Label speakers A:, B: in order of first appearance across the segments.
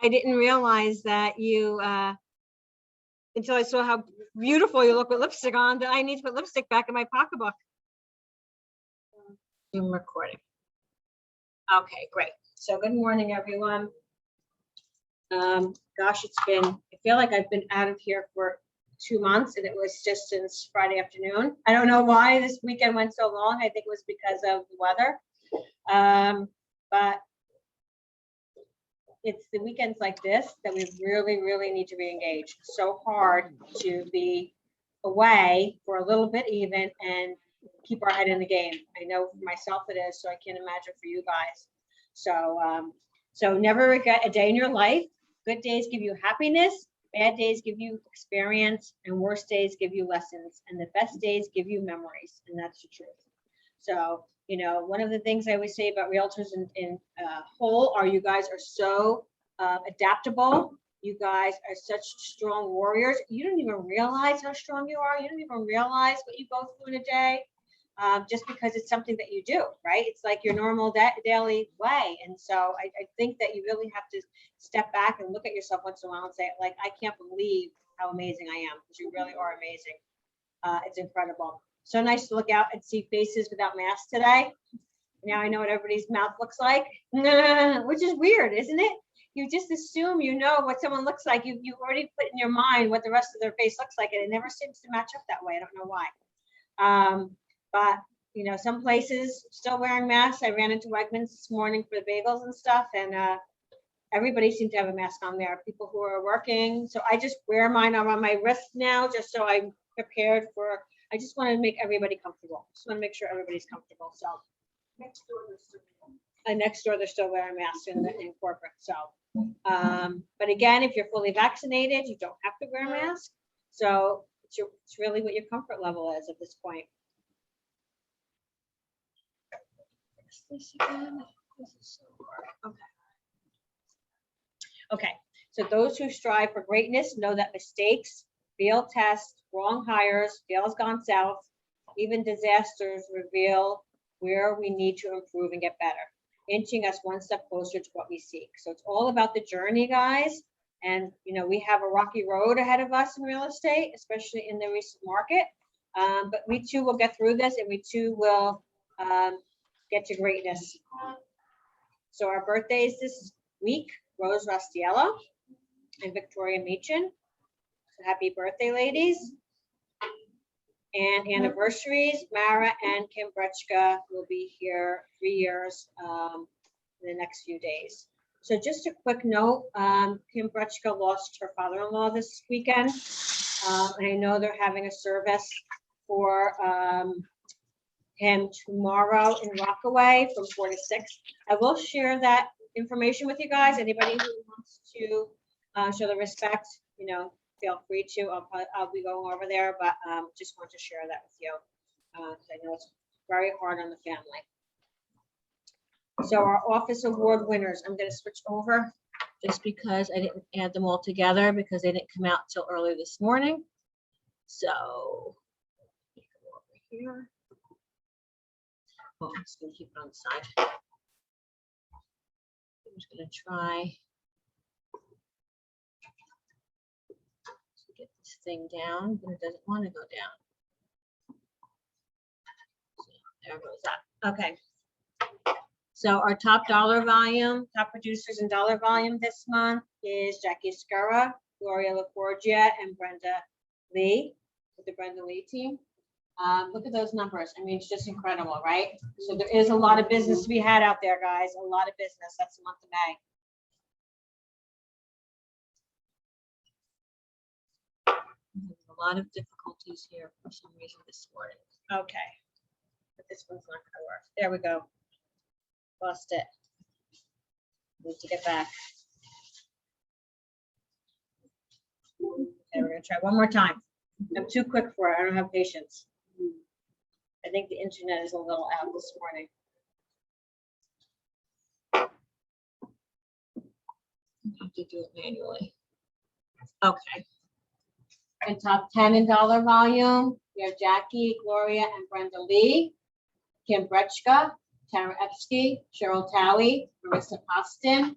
A: I didn't realize that you, until I saw how beautiful you look with lipstick on, that I need to put lipstick back in my pocketbook. Zoom recording. Okay, great. So good morning, everyone. Gosh, I feel like I've been out of here for 2 months, and it was just since Friday afternoon. I don't know why this weekend went so long. I think it was because of the weather. But it's the weekends like this that we really, really need to re-engage. So hard to be away for a little bit even and keep our head in the game. I know for myself it is, so I can't imagine for you guys. So never regret a day in your life. Good days give you happiness, bad days give you experience, and worst days give you lessons, and the best days give you memories, and that's the truth. So, you know, one of the things I always say about realtors in whole are you guys are so adaptable. You guys are such strong warriors. You don't even realize how strong you are. You don't even realize what you go through in a day. Just because it's something that you do, right? It's like your normal daily way. And so I think that you really have to step back and look at yourself once in a while and say, like, I can't believe how amazing I am, because you really are amazing. It's incredible. So nice to look out and see faces without masks today. Now I know what everybody's mouth looks like, which is weird, isn't it? You just assume you know what someone looks like. You already put in your mind what the rest of their face looks like, and it never seems to match up that way. I don't know why. But, you know, some places still wearing masks. I ran into Wegmans this morning for the bagels and stuff, and everybody seemed to have a mask on there, people who are working. So I just wear mine on my wrist now, just so I'm prepared for, I just want to make everybody comfortable. Just want to make sure everybody's comfortable. So next door, they're still wearing masks in corporate. So, but again, if you're fully vaccinated, you don't have to wear a mask. So it's really what your comfort level is at this point. This again. This is so hard. Okay, so those who strive for greatness know that mistakes, failed tests, wrong hires, deals gone south, even disasters reveal where we need to improve and get better, inching us one step closer to what we seek. So it's all about the journey, guys. And, you know, we have a rocky road ahead of us in real estate, especially in the recent market. But we too will get through this, and we too will get to greatness. So our birthdays this week, Rose Rastiello and Victoria Meechin. So happy birthday, ladies. And anniversaries, Mara and Kim Brechka will be here 3 years in the next few days. So just a quick note, Kim Brechka lost her father-in-law this weekend. And I know they're having a service for him tomorrow in Rockaway from 4 to 6. I will share that information with you guys. Anybody who wants to show the respect, you know, feel free to. I'll be going over there, but just want to share that with you. I know it's very hard on the family. So our office award winners, I'm going to switch over just because I didn't add them all together because they didn't come out till early this morning. So go over here. Oh, I'm just going to keep it on the side. I'm just going to try to get this thing down, but it doesn't want to go down. So there goes that. Okay. So our top dollar volume, top producers in dollar volume this month is Jackie Escura, Gloria LaForgia, and Brenda Lee with the Brenda Lee team. Look at those numbers. I mean, it's just incredible, right? So there is a lot of business to be had out there, guys. A lot of business. That's the month of May. A lot of difficulties here for some reason this morning. Okay, but this one's not going to work. There we go. Lost it. Need to get back. Okay, we're going to try one more time. I'm too quick for it. I don't have patience. I think the internet is a little out this morning. I have to do it manually. Okay. In top 10 in dollar volume, we have Jackie, Gloria, and Brenda Lee, Kim Brechka, Tara Epsky, Cheryl Towie, Marissa Poston,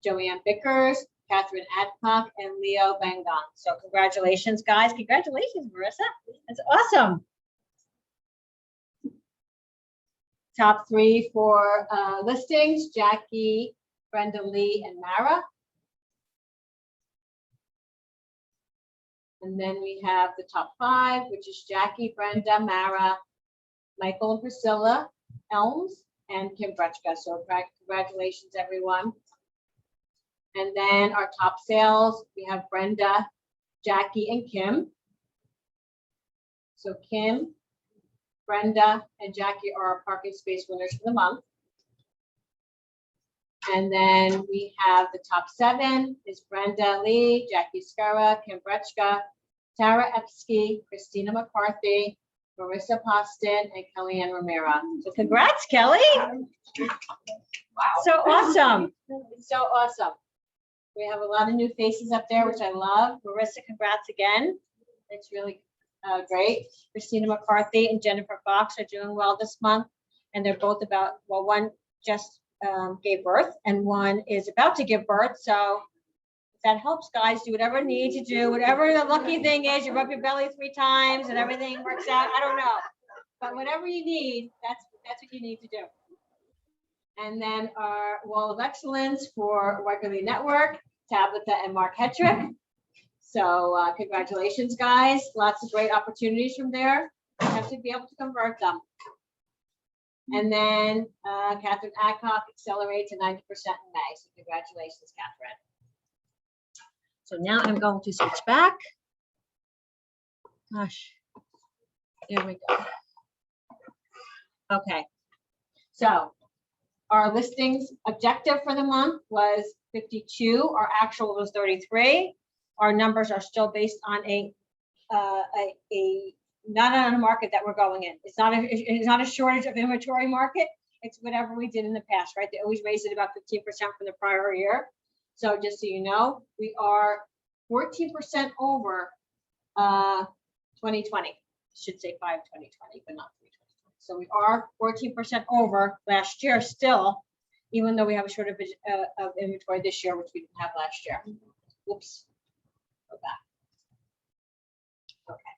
A: Joanne Bickers, Catherine Adcock, and Leo Bangon. So congratulations, guys. Congratulations, Marissa. That's awesome. Top 3 for listings, Jackie, Brenda Lee, and Mara. And then we have the top 5, which is Jackie, Brenda, Mara, Michael and Priscilla Elms, and Kim Brechka. So congratulations, everyone. And then our top sales, we have Brenda, Jackie, and Kim. So Kim, Brenda, and Jackie are our parking space winners for the month. And then we have the top 7 is Brenda Lee, Jackie Skara, Kim Brechka, Tara Epsky, Christina McCarthy, Marissa Poston, and Kellyanne Romero. So congrats, Kelly. Wow. So awesome. So awesome. We have a lot of new faces up there, which I love. Marissa, congrats again. It's really great. Christina McCarthy and Jennifer Fox are doing well this month. And they're both about, well, one just gave birth and one is about to give birth. So if that helps, guys, do whatever you need to do, whatever the lucky thing is, you rub your belly 3 times and everything works out. I don't know, but whatever you need, that's what you need to do. And then our Wall of Excellence for Wegerly Network, Tabitha and Mark Hetrick. So congratulations, guys. Lots of great opportunities from there. You have to be able to convert them. And then Catherine Adcock accelerated to 90% in May. So congratulations, Catherine. So now I'm going to switch back. Gosh, there we go. Okay, so our listings objective for the month was 52. Our actual was 33. Our numbers are still based on a not on a market that we're going in. It's not a shortage of inventory market. It's whatever we did in the past, right? They always raised it about 15% from the prior year. So just so you know, we are 14% over 2020. Should say 5/2020, but not 3/2020. So we are 14% over last year still, even though we have a shortage of inventory this year, which we didn't have last year. Whoops. Go back. Okay.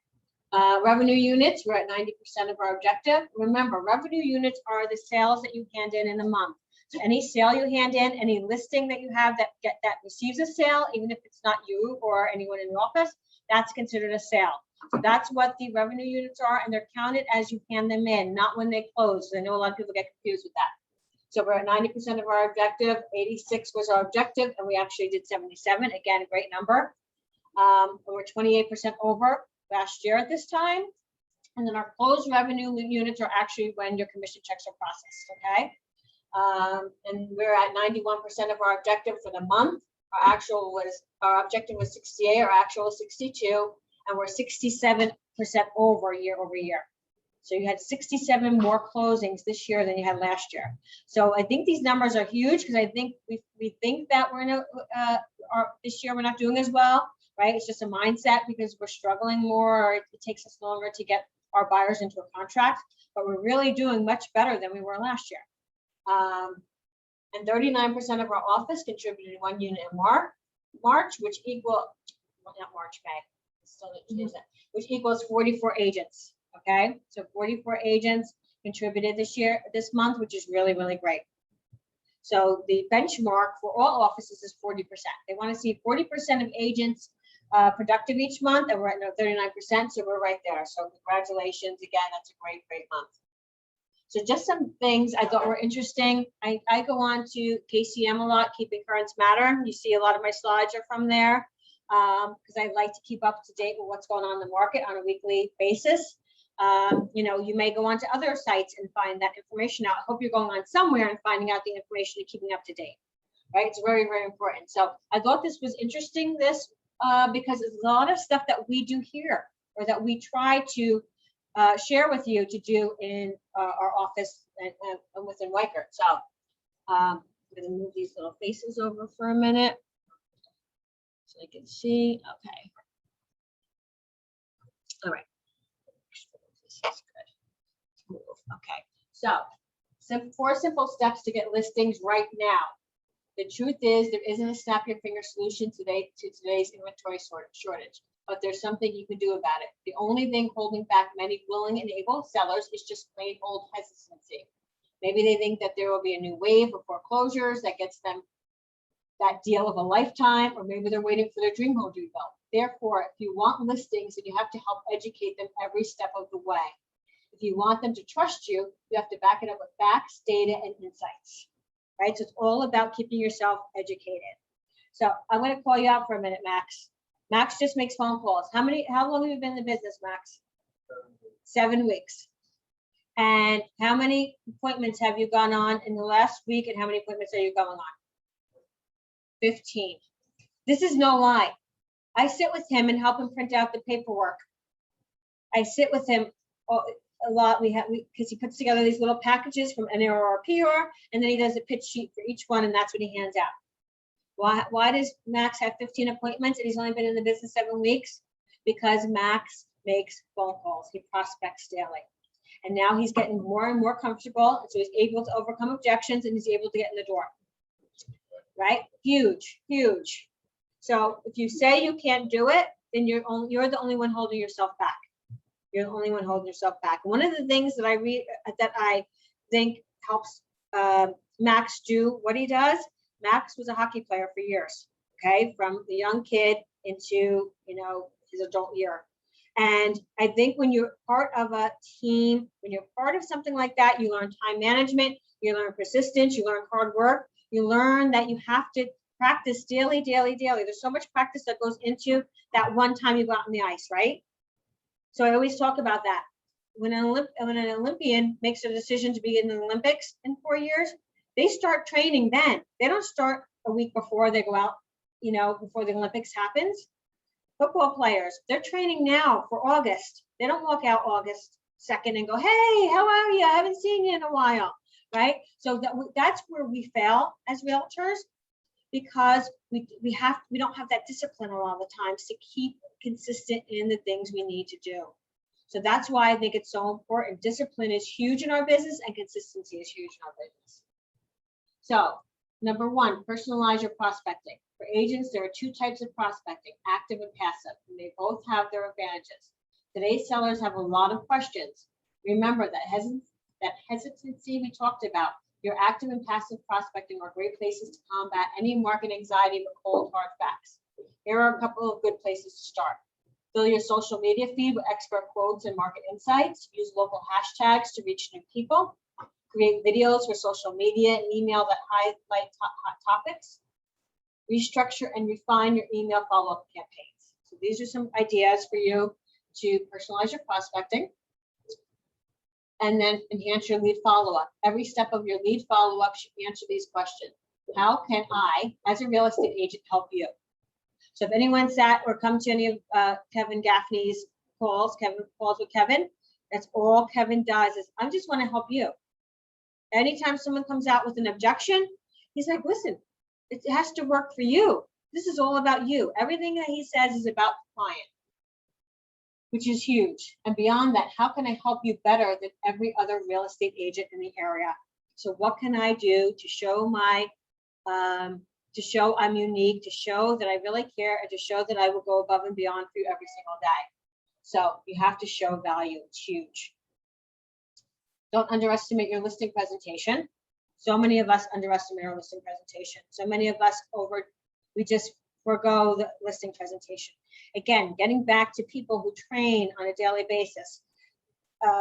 A: Revenue units, we're at 90% of our objective. Remember, revenue units are the sales that you hand in the month. So any sale you hand in, any listing that you have that receives a sale, even if it's not you or anyone in the office, that's considered a sale. So that's what the revenue units are, and they're counted as you hand them in, not when they close. I know a lot of people get confused with that. So we're at 90% of our objective. 86 was our objective, and we actually did 77. Again, a great number. And we're 28% over last year at this time. And then our closed revenue units are actually when your commission checks are processed, okay? And we're at 91% of our objective for the month. Our objective was 68, our actual was 62, and we're 67% over year over year. So you had 67 more closings this year than you had last year. So I think these numbers are huge because I think we think that we're in this year we're not doing as well, right? It's just a mindset because we're struggling more, or it takes us longer to get our buyers into a contract, but we're really doing much better than we were last year. And 39% of our office contributed 1 unit in March, which equal, well, not March, May, still which equals 44 agents. Okay, so 44 agents contributed this month, which is really, really great. So the benchmark for all offices is 40%. They want to see 40% of agents productive each month, and we're at 39%, so we're right there. So congratulations again, that's a great, great month. So just some things I thought were interesting. I go on to KCM a lot, Keeping Currents Matter. You see a lot of my slides are from there because I like to keep up to date with what's going on in the market on a weekly basis. You know, you may go on to other sites and find that information out. I hope you're going on somewhere and finding out the information and keeping up to date, right? It's very, very important. So I thought this was interesting, because there's a lot of stuff that we do here or that we try to share with you to do in our office and within Weichert. So I'm going to move these little faces over for a minute so I can see. Okay. All right. This is good. Okay. So Four simple steps to get listings right now. The truth is, there isn't a snap your finger solution today to today's inventory shortage, but there's something you can do about it. The only thing holding back many willing and able sellers is just plain old hesitancy. Maybe they think that there will be a new wave of foreclosures that gets them that deal of a lifetime, or maybe they're waiting for their dream home to be built. Therefore, if you want listings, then you have to help educate them every step of the way. If you want them to trust you, you have to back it up with facts, data, and insights, right? So it's all about keeping yourself educated. So I'm going to call you out for a minute, Max. Max just makes phone calls. How long have you been in the business, Max? 7 weeks. And how many appointments have you gone on in the last week, and how many appointments are you going on? 15. This is no lie. I sit with him and help him print out the paperwork. I sit with him a lot. Because he puts together these little packages from NAR or PR, and then he does a pitch sheet for each one, and that's what he hands out. Why does Max have 15 appointments and he's only been in the business 7 weeks? Because Max makes phone calls. He prospects daily. And now he's getting more and more comfortable. And so he's able to overcome objections and he's able to get in the door. Right? Huge, huge. So if you say you can't do it, then you're the only one holding yourself back. You're the only one holding yourself back. One of the things that I think helps Max do what he does. Max was a hockey player for years. Okay, from the young kid into his adult year. And I think when you're part of a team, when you're part of something like that, you learn time management, you learn persistence, you learn hard work, you learn that you have to practice daily. There's so much practice that goes into that one time you go out on the ice, right? So I always talk about that. When an Olympian makes a decision to be in the Olympics in 4 years, they start training then. They don't start a week before they go out, before the Olympics happens. Football players, they're training now for August. They don't walk out August 2nd and go, hey, how are you? I haven't seen you in a while, right? So that's where we fail as realtors, because we don't have that discipline a lot of the times to keep consistent in the things we need to do. So that's why I think it's so important. Discipline is huge in our business and consistency is huge in our business. So number one, personalize your prospecting. For agents, there are 2 types of prospecting, active and passive, and they both have their advantages. Today's sellers have a lot of questions. Remember that hesitancy we talked about. Your active and passive prospecting are great places to combat any market anxiety with cold, hard facts. Here are a couple of good places to start. Fill your social media feed with expert quotes and market insights. Use local hashtags to reach new people. Create videos for social media and email that highlight hot topics. Restructure and refine your email follow-up campaigns. So these are some ideas for you to personalize your prospecting. And then enhance your lead follow-up. Every step of your lead follow-up should answer these questions. How can I, as a real estate agent, help you? So if anyone sat or come to any of Kevin Gaffney's calls with Kevin, that's all Kevin does is, I just want to help you. Anytime someone comes out with an objection, he's like, listen, it has to work for you. This is all about you. Everything that he says is about the client, which is huge. And beyond that, how can I help you better than every other real estate agent in the area? So what can I do to show I'm unique, to show that I really care, and to show that I will go above and beyond for you every single day? So you have to show value. It's huge. Don't underestimate your listing presentation. So many of us underestimate our listing presentation. So many of us we just forego the listing presentation. Again, getting back to people who train on a daily basis,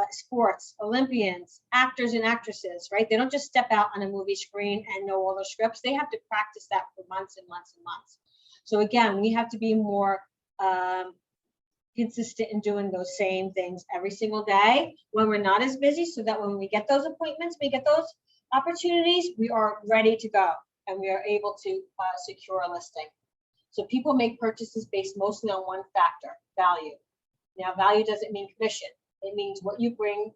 A: sports, Olympians, actors and actresses, right? They don't just step out on a movie screen and know all the scripts. They have to practice that for months and months and months. So again, we have to be more consistent in doing those same things every single day when we're not as busy, so that when we get those appointments, we get those opportunities, we are ready to go and we are able to secure a listing. So people make purchases based mostly on one factor, value. Now, value doesn't mean commission. It means what you bring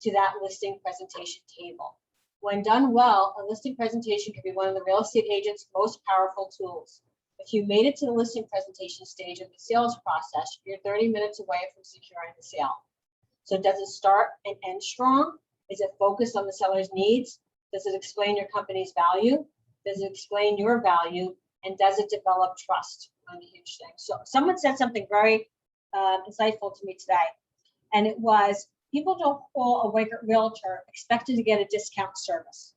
A: to that listing presentation table. When done well, a listing presentation can be one of the real estate agent's most powerful tools. If you made it to the listing presentation stage of the sales process, you're 30 minutes away from securing the sale. So does it start and end strong? Is it focused on the seller's needs? Does it explain your company's value? Does it explain your value? And does it develop trust? On a huge thing. So someone said something very insightful to me today, and it was, people don't call a Weichert realtor expecting to get a discount service,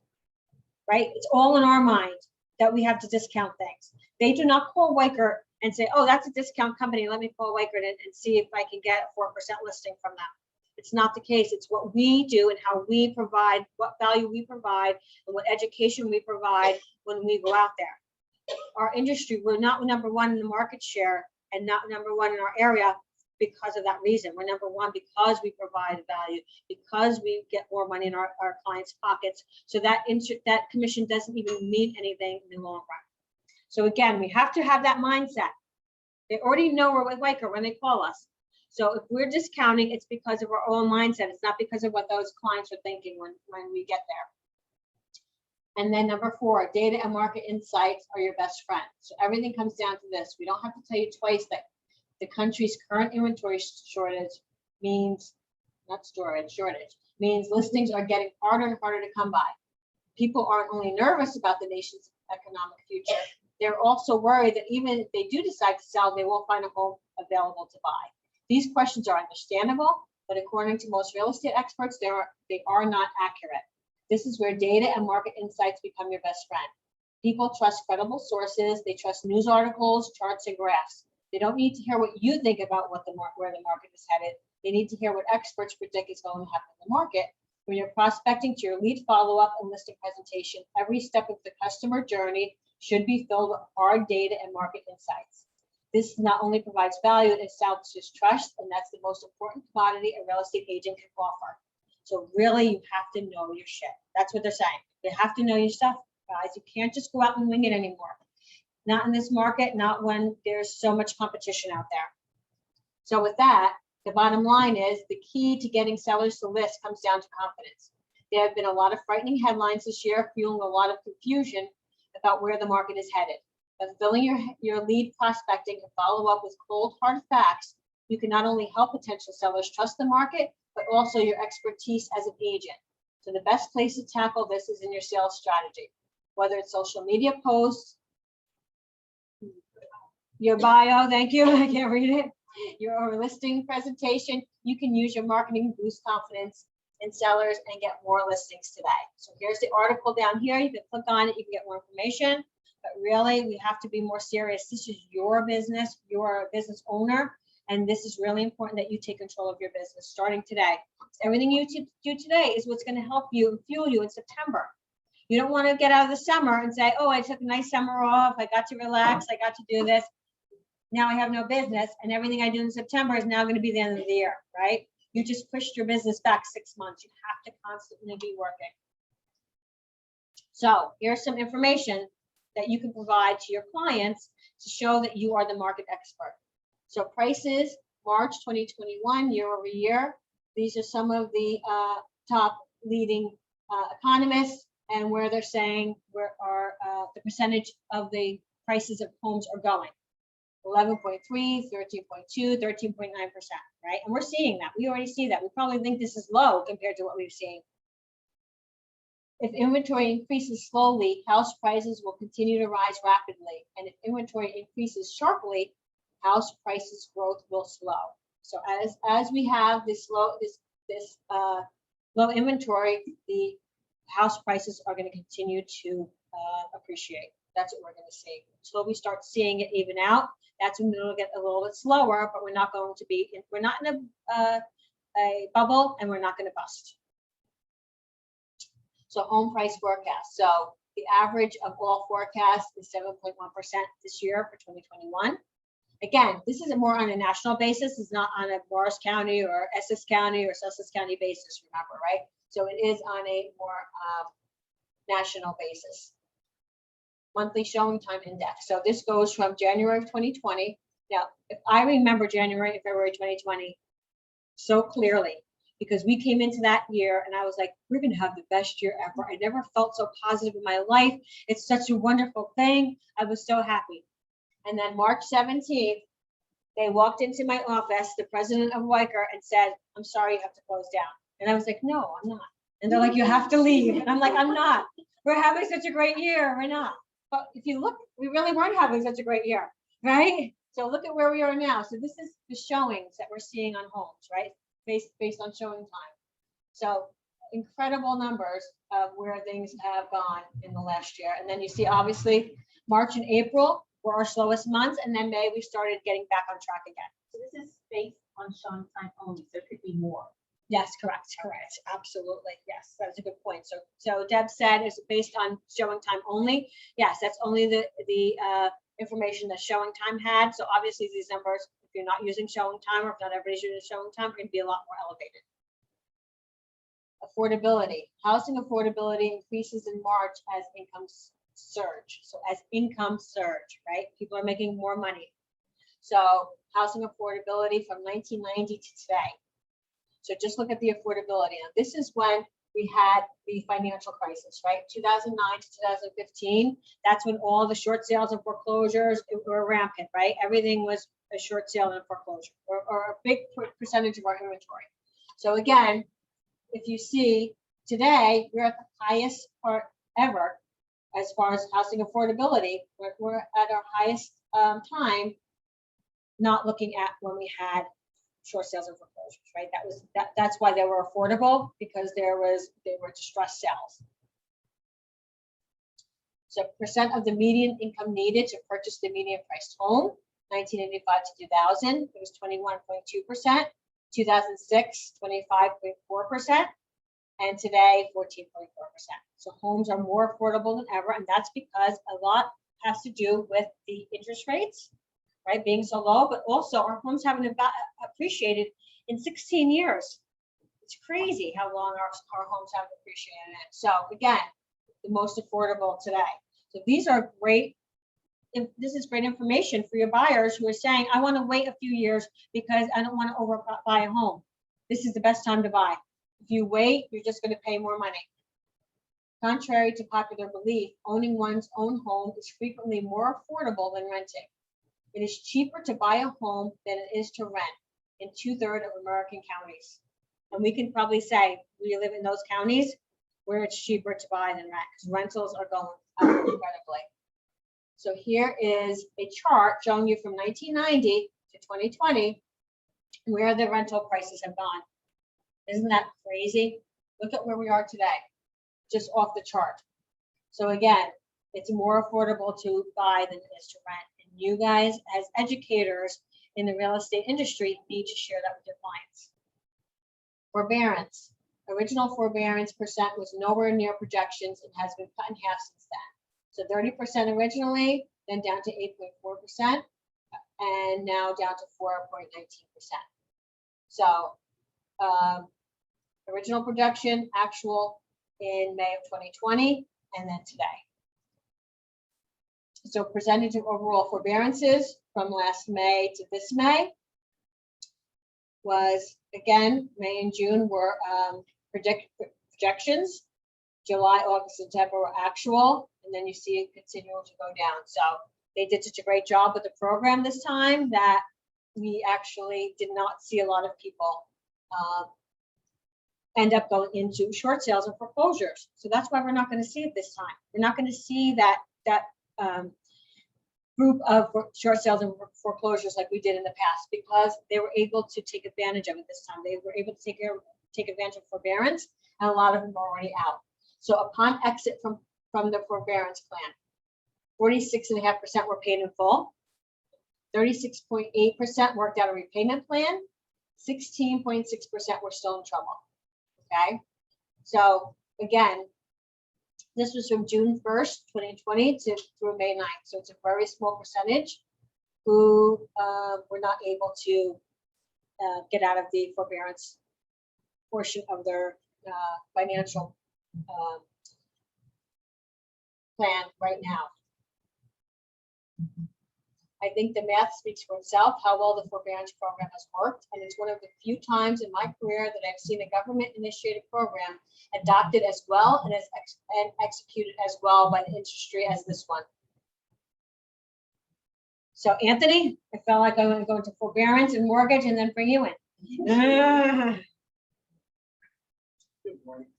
A: right? It's all in our mind that we have to discount things. They do not call Weichert and say, oh, that's a discount company, let me call Weichert and see if I can get a 4% listing from them. It's not the case. It's what we do and how we provide, what value we provide, and what education we provide when we go out there. Our industry, we're not number one in the market share and not number one in our area because of that reason. We're number one because we provide value, because we get more money in our clients' pockets. So that commission doesn't even mean anything in the long run. So again, we have to have that mindset. They already know we're with Weichert when they call us. So if we're discounting, it's because of our own mindset. It's not because of what those clients are thinking when we get there. And then number 4, data and market insights are your best friend. So everything comes down to this. We don't have to tell you twice that the country's current inventory shortage means, not storage, shortage, means listings are getting harder and harder to come by. People aren't only nervous about the nation's economic future, they're also worried that even if they do decide to sell, they won't find a home available to buy. These questions are understandable, but according to most real estate experts, they are not accurate. This is where data and market insights become your best friend. People trust credible sources. They trust news articles, charts, and graphs. They don't need to hear what you think about where the market is headed. They need to hear what experts predict is going to happen in the market. When you're prospecting to your lead follow-up and listing presentation, every step of the customer journey should be filled with hard data and market insights. This not only provides value, it establishes trust, and that's the most important commodity a real estate agent can offer. So really, you have to know your shit. That's what they're saying. You have to know your stuff, guys. You can't just go out and wing it anymore. Not in this market, not when there's so much competition out there. So with that, the bottom line is the key to getting sellers to list comes down to confidence. There have been a lot of frightening headlines this year, fueling a lot of confusion about where the market is headed. By filling your lead prospecting and follow up with cold, hard facts, you can not only help potential sellers trust the market, but also your expertise as an agent. So the best place to tackle this is in your sales strategy, whether it's social media posts, your bio, thank you, I can't read it, your listing presentation. You can use your marketing to boost confidence in sellers and get more listings today. So here's the article down here. You can click on it, you can get more information, but really we have to be more serious. This is your business, you're a business owner, and this is really important that you take control of your business starting today. Everything you do today is what's going to help you and fuel you in September. You don't want to get out of the summer and say, oh, I took a nice summer off, I got to relax, I got to do this. Now I have no business, and everything I do in September is now going to be the end of the year, right? You just pushed your business back 6 months. You have to constantly be working. So here's some information that you can provide to your clients to show that you are the market expert. So prices, March 2021, year over year. These are some of the top leading economists and where they're saying where are the percentage of the prices of homes are going. 11.3, 13.2, 13.9%, right? And we're seeing that. We already see that. We probably think this is low compared to what we've seen. If inventory increases slowly, house prices will continue to rise rapidly. And if inventory increases sharply, house prices growth will slow. So as we have this low inventory, the house prices are going to continue to appreciate. That's what we're going to see. Until we start seeing it even out, that's when it'll get a little bit slower, but we're not going to be, we're not in a bubble, and we're not going to bust. So home price forecast. So the average of all forecasts is 7.1% this year for 2021. Again, this is more on a national basis. It's not on a Morris County or Essex County or Sussex County basis, remember, right? So it is on a more national basis. Monthly showing time index. So this goes from January of 2020. Now, if I remember January and February 2020 so clearly, because we came into that year and I was like, we're going to have the best year ever. I never felt so positive in my life. It's such a wonderful thing. I was so happy. And then March 17th, they walked into my office, the president of Weichert, and said, I'm sorry, you have to close down. And I was like, no, I'm not. And they're like, you have to leave. And I'm like, I'm not. We're having such a great year. We're not. But if you look, we really weren't having such a great year, right? So look at where we are now. So this is the showings that we're seeing on homes, right? Based on showing time. So incredible numbers of where things have gone in the last year. And then you see, obviously, March and April were our slowest months. And then May, we started getting back on track again.
B: So this is based on showing time only, so it could be more.
A: Yes, correct, absolutely, yes, that's a good point. So Deb said, is it based on showing time only? Yes, that's only the information that showing time had. So obviously these numbers, if you're not using showing time, or if not everybody's using showing time, are going to be a lot more elevated. Affordability, housing affordability increases in March as incomes surge. So as income surge, right? People are making more money. So housing affordability from 1990 to today. So just look at the affordability. Now, this is when we had the financial crisis, right? 2009 to 2015. That's when all the short sales and foreclosures were rampant, right? Everything was a short sale and a foreclosure, or a big percentage of our inventory. So again, if you see today, we're at the highest part ever as far as housing affordability. We're at our highest time, not looking at when we had short sales and foreclosures, right? That's why they were affordable, because they were distressed sales. So percent of the median income needed to purchase the median priced home, 1985 to 2000, it was 21.2%, 2006, 25.4%, and today 14.4%. So homes are more affordable than ever, and that's because a lot has to do with the interest rates, right, being so low, but also our homes haven't appreciated in 16 years. It's crazy how long our homes haven't appreciated it. So again, the most affordable today. So these are great. This is great information for your buyers who are saying, I want to wait a few years because I don't want to overbuy a home. This is the best time to buy. If you wait, you're just going to pay more money. Contrary to popular belief, owning one's own home is frequently more affordable than renting. It is cheaper to buy a home than it is to rent in 2/3 of American counties. And we can probably say we live in those counties where it's cheaper to buy than rent, because rentals are going up incredibly. So here is a chart showing you from 1990 to 2020 where the rental prices have gone. Isn't that crazy? Look at where we are today, just off the chart. So again, it's more affordable to buy than it is to rent. You guys, as educators in the real estate industry, need to share that with your clients. Forbearance. Original forbearance percent was nowhere near projections and has been cut in half since then. So 30% originally, then down to 8.4%, and now down to 4.19%. So original projection, actual in May of 2020, and then today. So percentage of overall forbearances from last May to this May was, again, May and June were projections. July, August, September were actual, and then you see it continuing to go down. So they did such a great job with the program this time that we actually did not see a lot of people end up going into short sales and foreclosures. So that's why we're not going to see it this time. We're not going to see that group of short sales and foreclosures like we did in the past, because they were able to take advantage of it this time. They were able to take advantage of forbearance, and a lot of them are already out. So upon exit from the forbearance plan, 46.5% were paid in full, 36.8% worked out a repayment plan, 16.6% were still in trouble. Okay, so again, this was from June 1st, 2020 through May 9th. So it's a very small percentage who were not able to get out of the forbearance portion of their financial plan right now. I think the math speaks for itself, how well the forbearance program has worked. And it's one of the few times in my career that I've seen a government-initiated program adopted as well and executed as well by the industry as this one. So Anthony, I felt like I want to go into forbearance and mortgage and then bring you in.
C: Good morning.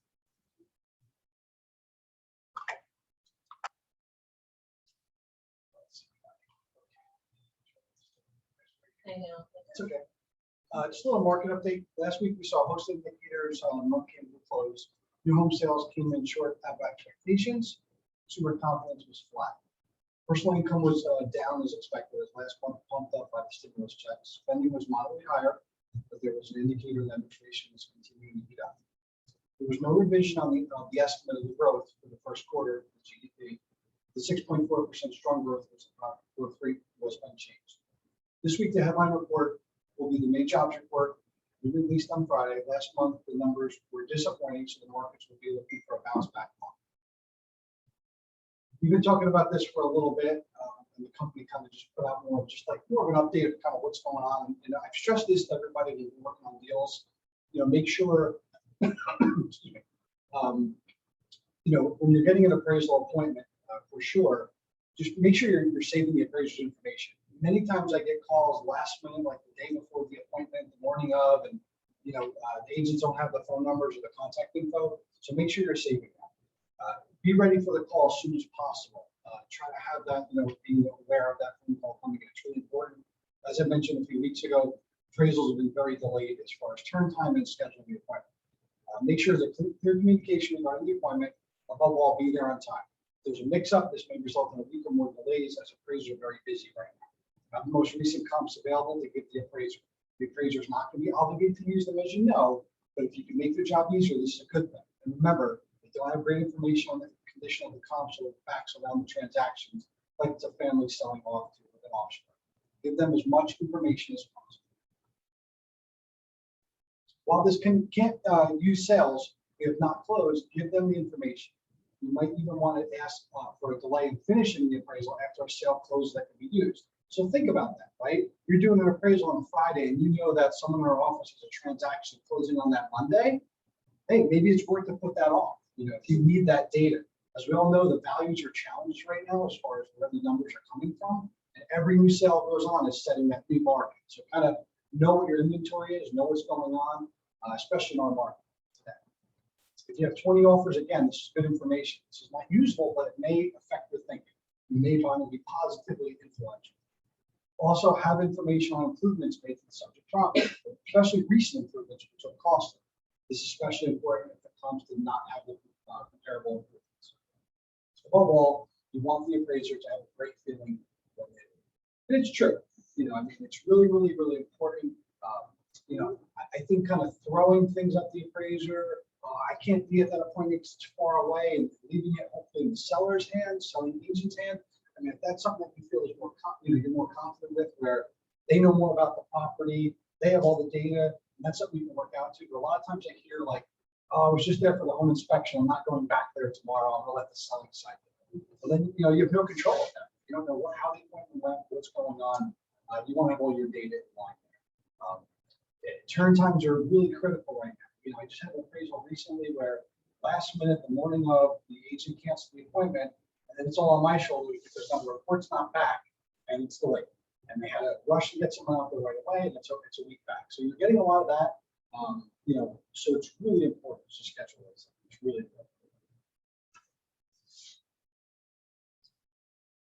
B: I know.
C: It's okay. Just a little market update. Last week, we saw host indicators on month came to close. New home sales came in short of expectations. Consumer confidence was flat. Personal income was down as expected, as last month pumped up by the stimulus checks. Spending was moderately higher, but there was an indicator that inflation was continuing to heat up. There was no revision on the estimate of the growth for the first quarter of the GDP. The 6.4% strong growth rate was unchanged. This week, the headline report will be the May jobs report. We released on Friday. Last month, the numbers were disappointing, so the markets will be looking for a bounce back month. We've been talking about this for a little bit, and the company kind of just put out more of an update of kind of what's going on. And I've stressed this to everybody who's working on deals. Make sure, excuse me, when you're getting an appraisal appointment, for sure, just make sure you're saving the appraiser's information. Many times I get calls last minute, like the day before the appointment, the morning of, and the agents don't have the phone numbers or the contact info. So make sure you're saving that. Be ready for the call as soon as possible. Try to have that, being aware of that phone call coming in. It's really important. As I mentioned a few weeks ago, appraisals have been very delayed as far as turn time and scheduling the appointment. Make sure there's a clear communication regarding the appointment. Above all, be there on time. If there's a mix-up, this may result in a week or more delays, as appraisers are very busy right now. The most recent comps available to give the appraiser. The appraiser is not going to be obligated to use them, as you know, but if you can make their job easier, this is a good thing. And remember, if they don't have great information on the condition of the comps or the facts around the transactions, like it's a family selling off to an offspring. Give them as much information as possible. While this can't use sales, we have not closed, give them the information. You might even want to ask for a delay in finishing the appraisal after a sale closes that can be used. So think about that, right? You're doing an appraisal on Friday and you know that someone in our office has a transaction closing on that Monday. Hey, maybe it's worth to put that off, if you need that data. As we all know, the values are challenged right now as far as where the numbers are coming from. And every new sale goes on is setting that new market. So kind of know what your inventory is, know what's going on, especially in our market today. If you have 20 offers, again, this is good information. This is not useful, but it may affect your thinking. You may find it to be positively influential. Also have information on improvements made to the subject property, especially recent improvements, which are costly. This is especially important if the comps did not have the comparable improvements. So above all, you want the appraiser to have a great feeling when they do. And it's true. It's really, really, really important. I think kind of throwing things at the appraiser, I can't be at that appointment, it's far away, and leaving it hopefully in the seller's hands, selling agent's hand. If that's something that you feel is you're more confident with, where they know more about the property, they have all the data, and that's something you can work out to. But a lot of times I hear like, oh, I was just there for the home inspection. I'm not going back there tomorrow. I'm gonna let the selling side do it. But then you have no control of that. You don't know how the appointment went, what's going on. You want to have all your data in line there. Turn times are really critical right now. I just had an appraisal recently where last minute, the morning of, the agent canceled the appointment. And then it's all on my shoulders because the report's not back and it's delayed. And they had to rush to get someone out there right away, and it's a week back. So you're getting a lot of that. So it's really important to schedule this. It's really important.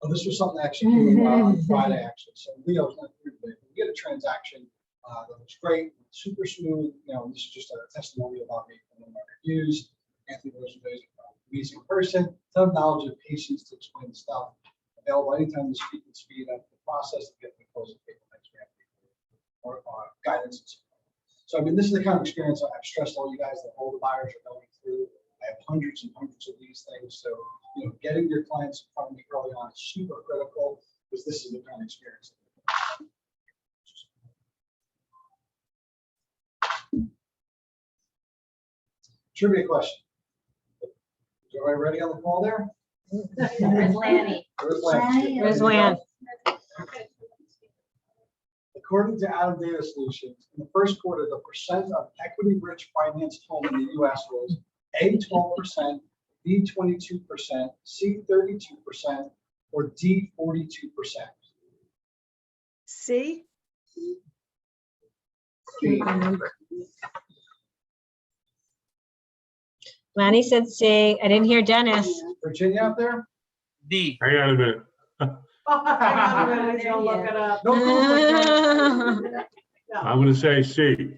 C: Oh, this was something that actually came on Friday, actually. So Leo's not here today. We get a transaction that was great, super smooth. This is just a testimonial about me from one of my reviews. Anthony was an amazing person, ton of knowledge and patience to explain the stuff. Available anytime to speak and speed up the process to get the closing paper next week or guidance and support. So this is the kind of experience I've stressed all you guys that all the buyers are going through. I have hundreds and hundreds of these things. So getting your clients in front of me early on is super critical because this is the kind of experience. Trivia question. Is everybody ready on the call there?
B: Where's Lanny?
A: Where's Lan?
C: According to Adam Data Solutions, in the first quarter, the percent of equity-rich financed home in the U.S. was A, 12%, B, 22%, C, 32%, or D, 42%.
D: C?
C: C.
A: Lanny said C. I didn't hear Dennis.
C: Virginia out there?
E: D.
F: Hang on a minute.
B: Everybody's gonna look it up.
C: No Google.
B: No.
D: I'm gonna say C.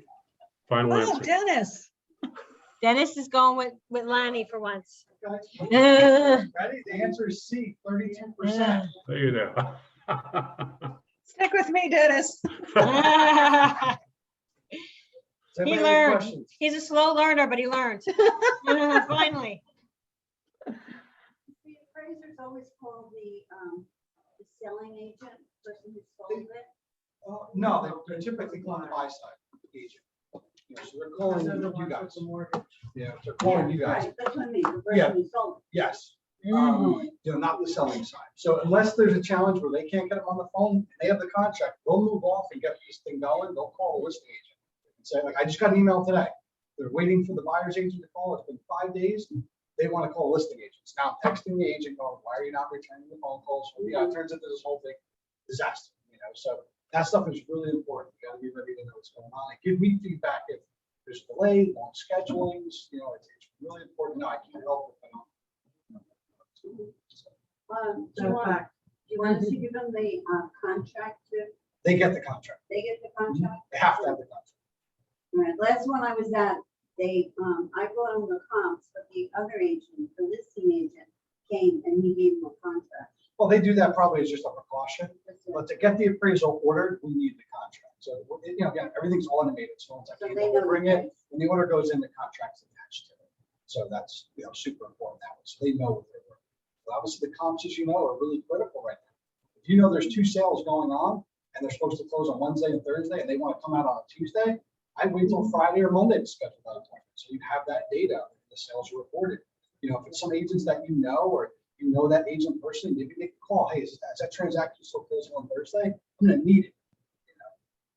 D: Final
E: Oh,
D: answer.
E: Dennis.
A: Dennis is going with Lanny for once.
C: Guys,
A: Yeah.
C: ready? The answer is C, 32%.
D: There you go.
E: Stick with me, Dennis.
C: Does anybody have any
A: learned.
C: questions?
A: He's a slow learner, but he learned. Finally.
F: The appraiser's always called the selling agent, person who sold it.
C: No, they're typically calling the buy side agent. You know, so they're calling
B: Those are the
C: you
B: ones with
C: guys.
B: the mortgage.
C: Yeah, they're calling you guys.
F: Right, that's what I mean, the
C: Yeah.
F: person who sold it.
C: Yes.
A: Mm-hmm.
C: You know, not the selling side. So unless there's a challenge where they can't get them on the phone, and they have the contract, they'll move off and get this thing going. They'll call the listing agent and say, like, I just got an email today. They're waiting for the buyer's agent to call. It's been 5 days. They want to call listing agents. Now I'm texting the agent going, why are you not returning the phone calls? Well, yeah, it turns into this whole big disaster, you know? So that stuff is really important. You gotta be ready to know what's going on. And give me feedback if there's a delay, long schedulings, you know, it's really important. No, I can't help it.
F: Do you want, do you want us to give them the contract to,
C: They get the contract.
F: they get the contract?
C: They have to have the contract.
F: All right, last one I was at, they, I brought them the comps, but the other agent, the listing agent, came and he gave them a contract.
C: Well, they do that probably as just a precaution,
F: That's it.
C: but to get the appraisal ordered, we need the contract. So, you know, again, everything's automated. So once I
F: So
C: can
F: they know the
C: bring it,
F: price.
C: when the order goes in, the contract's attached to it. So that's, you know, super important that way. So they know what they're working. But obviously the comps, as you know, are really critical right now. If you know there's 2 sales going on and they're supposed to close on Wednesday and Thursday and they want to come out on a Tuesday, I'd wait till Friday or Monday to schedule that appointment. So you have that data, the sales are reported. You know, if it's some agents that you know, or you know that agent personally, maybe they can call, hey, is that transaction still closing on Thursday? I'm gonna need it. You know,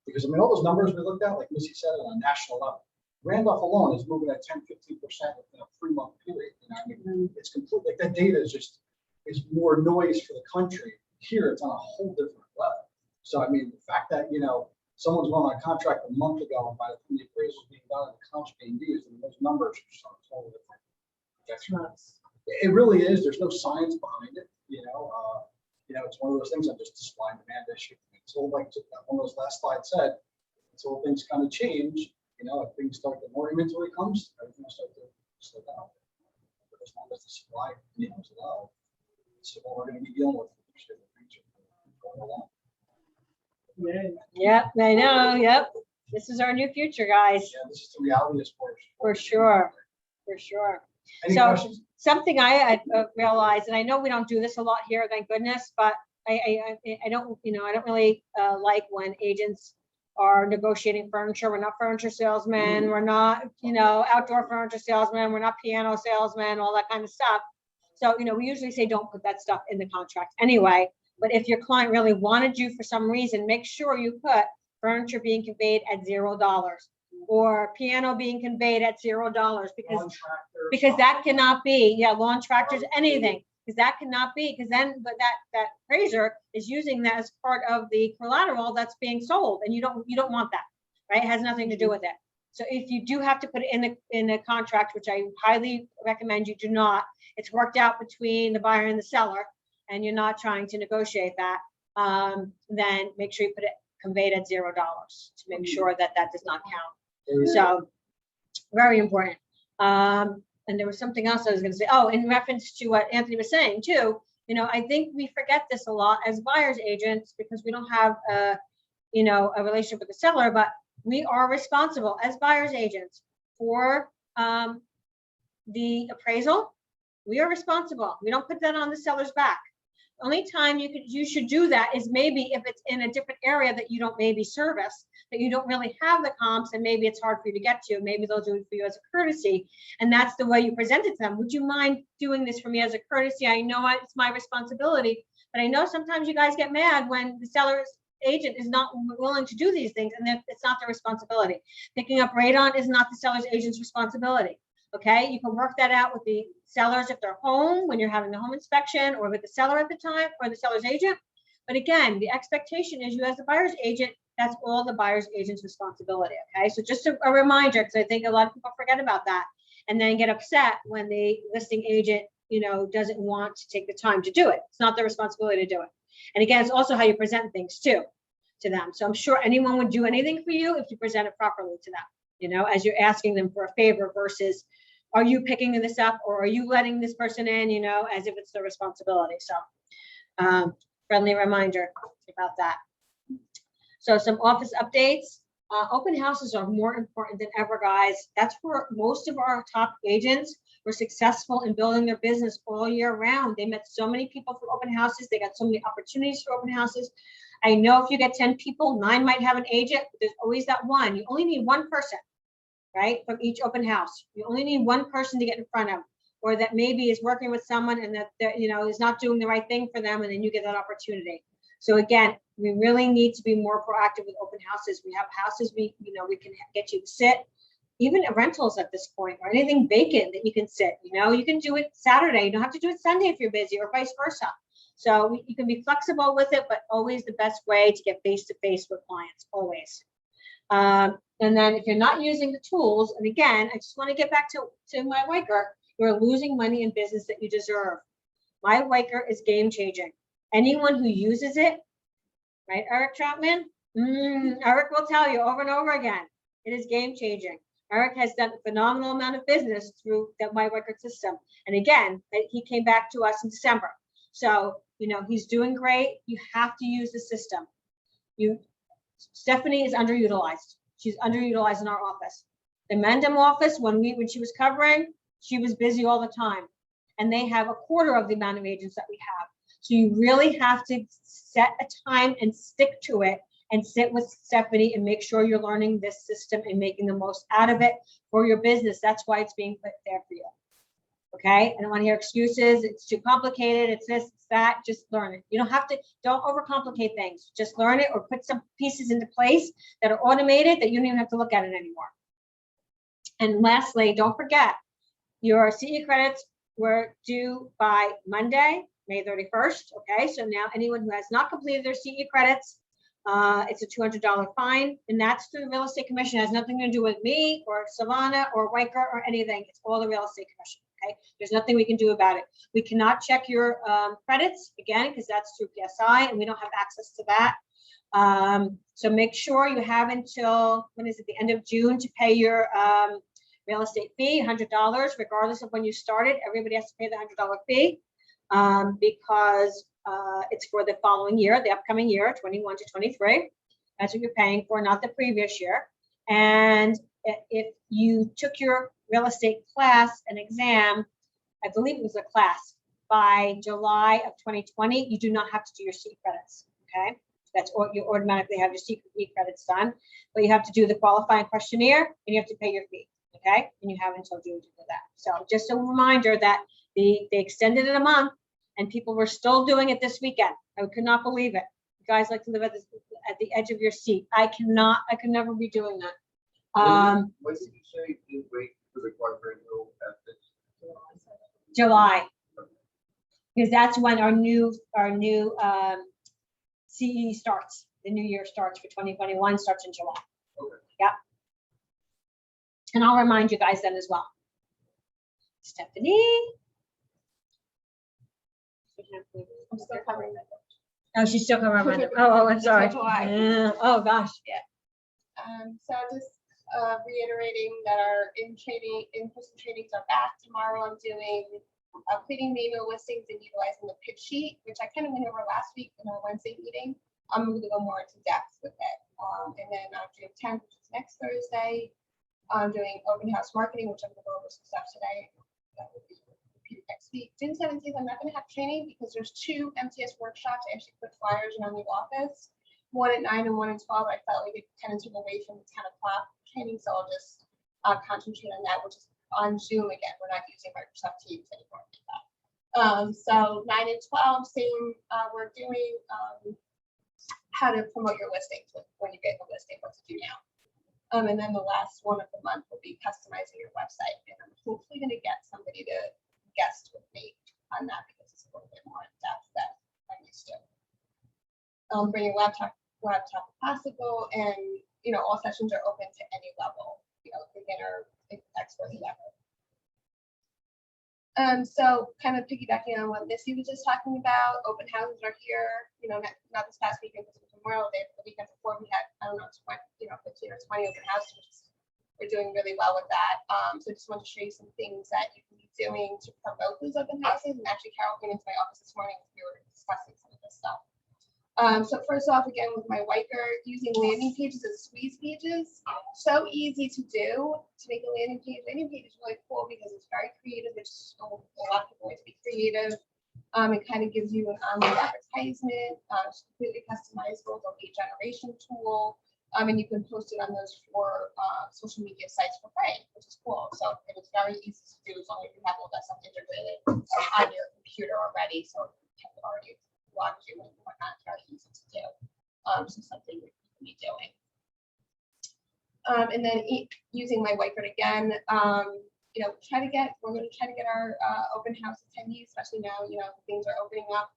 C: because I mean, all those numbers we looked at, like Missy said, on a national level, Randolph alone is moving at 10, 15% within a 3-month period. You know, I mean, it's complete, like that data is just, is more noise for the country. Here, it's on a whole different level. So I mean, the fact that, you know, someone's going on a contract a month ago, and by the time the appraisal is being done and the comps being used, and those numbers are so totally different.
B: That's nuts.
C: It really is. There's no science behind it, you know. It's one of those things. I'm just a supply and demand issue. Until, like one of those last slides said, until things kind of change, you know, if things start, the more inventory comes, everything will start to slow down. But as long as the supply is low, it's what we're going to be dealing with for the future going along.
B: Yeah.
A: Yep, I know, yep. This is our new future, guys,
C: Yeah, this is the reality of sports.
A: for sure, for sure.
C: Any
A: So-
C: questions?
A: Something I realized, and I know we don't do this a lot here, thank goodness, but I don't, you know, I don't really like when agents are negotiating furniture. We're not furniture salesmen. We're not, you know, outdoor furniture salesmen. We're not piano salesmen, all that kind of stuff. So, you know, we usually say don't put that stuff in the contract anyway. But if your client really wanted you for some reason, make sure you put furniture being conveyed at $0 or piano being conveyed at $0 because that cannot be, yeah, lawn tractors, anything, because that cannot be, because then, but that appraiser is using that as part of the collateral that's being sold, and you don't want that, right? It has nothing to do with it. So if you do have to put it in a contract, which I highly recommend you do not, it's worked out between the buyer and the seller, and you're not trying to negotiate that, then make sure you put it conveyed at $0 to make sure that that does not count. So very important. And there was something else I was going to say. Oh, in reference to what Anthony was saying too, you know, I think we forget this a lot as buyer's agents because we don't have a relationship with the seller, but we are responsible as buyer's agents for the appraisal. We are responsible. We don't put that on the seller's back. Only time you should do that is maybe if it's in a different area that you don't maybe service, that you don't really have the comps, and maybe it's hard for you to get to. Maybe they'll do it for you as a courtesy, and that's the way you present it to them. Would you mind doing this for me as a courtesy? I know it's my responsibility, but I know sometimes you guys get mad when the seller's agent is not willing to do these things, and then it's not their responsibility. Picking up radon is not the seller's agent's responsibility. Okay, you can work that out with the sellers if they're home when you're having the home inspection, or with the seller at the time, or the seller's agent. But again, the expectation is you as the buyer's agent, that's all the buyer's agent's responsibility. Okay, so just a reminder, because I think a lot of people forget about that and then get upset when the listing agent, you know, doesn't want to take the time to do it. It's not their responsibility to do it. And again, it's also how you present things too to them. So I'm sure anyone would do anything for you if you present it properly to them, you know, as you're asking them for a favor versus, are you picking this up or are you letting this person in, you know, as if it's their responsibility. So friendly reminder about that. So some office updates. Open houses are more important than ever, guys. That's where most of our top agents were successful in building their business all year round. They met so many people through open houses. They got so many opportunities for open houses. I know if you get 10 people, 9 might have an agent, but there's always that one. You only need one person, right, from each open house. You only need one person to get in front of, or that maybe is working with someone and that you know is not doing the right thing for them, and then you get that opportunity. So again, we really need to be more proactive with open houses. We have houses we can get you to sit, even rentals at this point, or anything vacant that you can sit. You know, you can do it Saturday. You don't have to do it Sunday if you're busy, or vice versa. So you can be flexible with it, but always the best way to get face-to-face with clients, always. And then if you're not using the tools, and again, I just want to get back to My Wiker, you're losing money in business that you deserve. My Wiker is game changing. Anyone who uses it, right, Eric Troutman? Eric will tell you over and over again, it is game changing. Eric has done a phenomenal amount of business through the My Wiker system. And again, he came back to us in December. So, you know, he's doing great. You have to use the system. Stephanie is underutilized. She's underutilized in our office. The Mendham office, when she was covering, she was busy all the time. And they have a quarter of the amount of agents that we have. So you really have to set a time and stick to it and sit with Stephanie and make sure you're learning this system and making the most out of it for your business. That's why it's being put there for you. Okay, I don't want to hear excuses. It's too complicated. It's this, it's that. Just learn it. You don't have to, don't overcomplicate things. Just learn it or put some pieces into place that are automated that you don't even have to look at it anymore. And lastly, don't forget, your CE credits were due by Monday, May 31st. Okay, so now anyone who has not completed their CE credits, it's a $200 fine, and that's through the real estate commission. It has nothing to do with me or Savannah or Wiker or anything. It's all the real estate commission. Okay, there's nothing we can do about it. We cannot check your credits again because that's through PSI, and we don't have access to that. So make sure you have until, when is it, the end of June to pay your real estate fee, $100, regardless of when you started. Everybody has to pay the $100 fee because it's for the following year, the upcoming year, 21 to 23. That's what you're paying for, not the previous year. And if you took your real estate class and exam, I believe it was a class, by July of 2020, you do not have to do your CE credits, okay? That's what you automatically have your CE credits done, but you have to do the qualifying questionnaire and you have to pay your fee, okay? And you have until June to do that. So just a reminder that they extended it a month and people were still doing it this weekend. I could not believe it. You guys like to live at the edge of your seat. I could never be doing that.
G: What did you say you wait for the quadrant ethics?
A: July, because that's when our new CE starts. The new year starts for 2021, starts in July.
G: Okay.
A: Yep. And I'll remind you guys then as well. Stephanie.
B: I'm still covering that.
A: Oh, she's still covering my. Oh, I'm sorry.
B: July.
A: Yeah. Oh gosh.
H: So just reiterating that our in-person trainings are back. Tomorrow I'm doing creating manual listings and utilizing the pitch sheet, which I kind of went over last week in our Wednesday meeting. I'm going to go more into depth with it. And then on June 10th, which is next Thursday, I'm doing open house marketing, which I'm going to go over some stuff today. That will be repeated next week. June 17th, I'm not going to have training because there's 2 MTS workshops. I actually put flyers around the office. One at 9 and one at 12. I felt like it kind of took away from the 10 o'clock training, so I'll just concentrate on that, which is on Zoom again. We're not using Microsoft Teams anymore. So 9 and 12, same. We're doing how to promote your listings when you get the listing, what to do now. And then the last one of the month will be customizing your website, and I'm hopefully going to get somebody to guest with me on that because it's a little bit more in depth than I'm used to. Bring your laptop if possible, and all sessions are open to any level, beginner, expert, whatever. So kind of piggybacking on what Missy was just talking about, open houses are here, not this past weekend, because it was Memorial Day, but the weekend before we had, I don't know, 20, 15 or 20 open houses, which is, we're doing really well with that. So I just want to show you some things that you can be doing to promote those open houses. And actually Carol came into my office this morning, we were discussing some of this stuff. So first off, again, with my Wiker, using landing pages as squeeze pages, so easy to do to make a landing page. Landing page is really cool because it's very creative, which a lot of people like to be creative. It kind of gives you an online advertisement, it's completely customizable, it's a lead generation tool, and you can post it on those 4 social media sites for free, which is cool. So and it's very easy to do as long as you have all that stuff integrated on your computer already. So you have already logged you and whatnot, it's very easy to do. So something you can be doing. And then using my whiteboard again, we're going to try to get our open house attendees, especially now, things are opening up.